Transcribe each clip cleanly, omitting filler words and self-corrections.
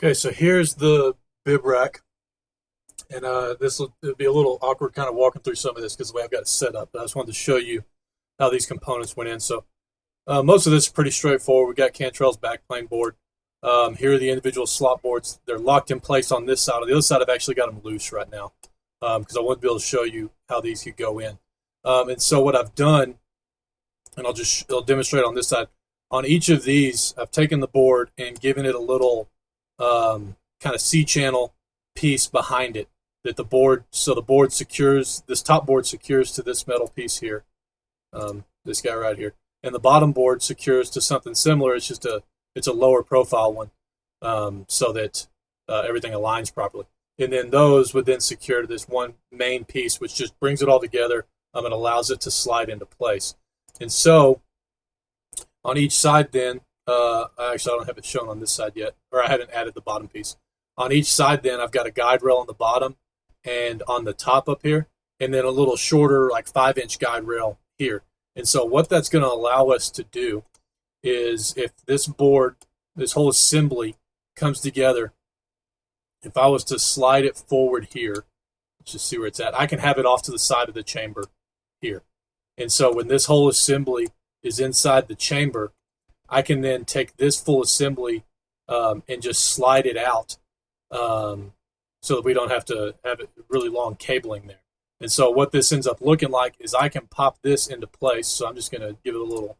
Okay, so here's the bib rack, and this will be a little awkward kind of walking through some of this because the way I've got it set up. But I just wanted to show you how these components went in. So most of this is pretty straightforward. We got Cantrell's backplane board. Here are the individual slot boards. They're locked in place on this side. On the other side, I've actually got them loose right now because I want to be able to show you how these could go in. And so what I've done, and I'll demonstrate on this side. On each of these, I've taken the board and given it a little kind of C-channel piece behind it that the board secures, this top board secures to this metal piece here, this guy right here, and the bottom board secures to something similar. It's a lower profile one, so that everything aligns properly. And then those would then secure to this one main piece, which just brings it all together and allows it to slide into place. And so on each side then, I don't have it shown on this side yet, or I haven't added the bottom piece. On each side then, I've got a guide rail on the bottom and on the top up here, and then a little shorter, like 5-inch guide rail here. And so what that's going to allow us to do is if this board, this whole assembly comes together, if I was to slide it forward here, let's just see where it's at, I can have it off to the side of the chamber here. And so when this whole assembly is inside the chamber, I can then take this full assembly and just slide it out so that we don't have to have it really long cabling there. And so what this ends up looking like is I can pop this into place. So I'm just going to give it a little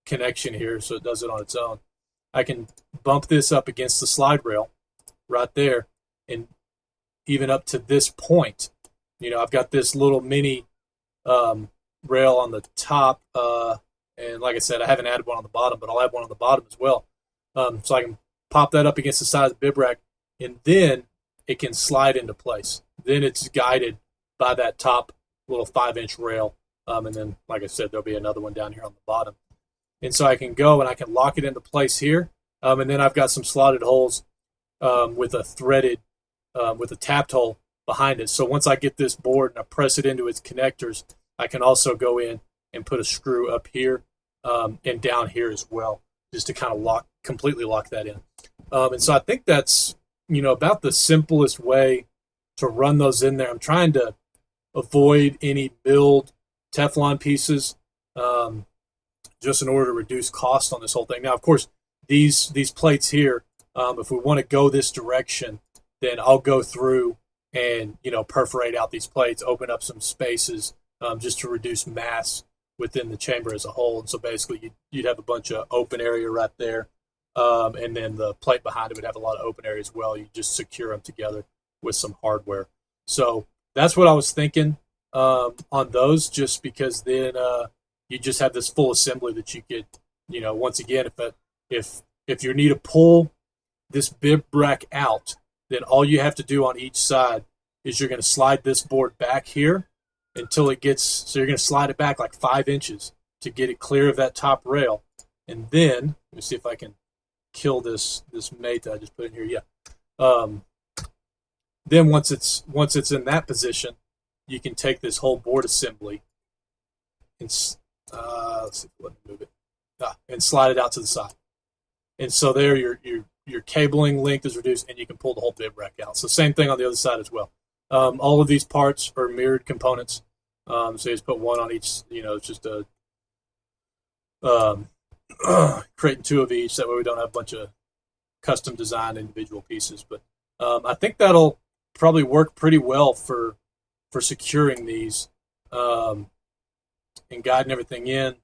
connection here so it does it on its own. I can bump this up against the slide rail right there, and even up to this point, I've got this little mini rail on the top, and like I said, I haven't added one on the bottom, but I'll add one on the bottom as well. So I can pop that up against the side of the bib rack, and then it can slide into place. Then it's guided by that top little 5-inch rail. And then, like I said, there'll be another one down here on the bottom. And so I can go and I can lock it into place here. And then I've got some slotted holes with a threaded, with a tapped hole behind it. So once I get this board and I press it into its connectors, I can also go in and put a screw up here and down here as well, just to kind of completely lock that in. And so I think that's, about the simplest way to run those in there. I'm trying to avoid any milled Teflon pieces just in order to reduce cost on this whole thing. Now, of course, these plates here, if we want to go this direction, then I'll go through and, perforate out these plates, open up some spaces just to reduce mass within the chamber as a whole. And so basically you'd have a bunch of open area right there. And then the plate behind it would have a lot of open area as well. You just secure them together with some hardware. So that's what I was thinking on those, just because then you just have this full assembly that you could, once again, if you need to pull this bib rack out, then all you have to do on each side is you're going to slide this board back here until it gets, so you're going to slide it back like 5 inches to get it clear of that top rail. And then, let me see if I can kill this mate that I just put in here. Yeah. Then once it's in that position, you can take this whole board assembly and let's see, let me move it, and slide it out to the side. And so there, your cabling length is reduced, and you can pull the whole bib rack out. So same thing on the other side as well. All of these parts are mirrored components. So you just put one on each. It's just a creating two of each. That way we don't have a bunch of custom designed individual pieces. But I think that'll probably work pretty well for securing these and guiding everything in.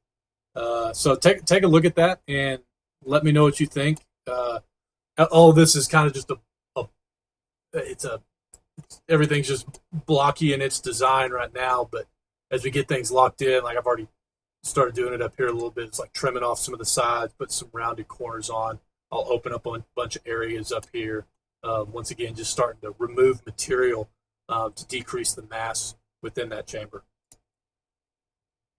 So take a look at that and let me know what you think. All of this is kind of just everything's just blocky in its design right now. But as we get things locked in, like I've already started doing it up here a little bit. It's like trimming off some of the sides, put some rounded corners on. I'll open up a bunch of areas up here. Once again, just starting to remove material to decrease the mass within that chamber.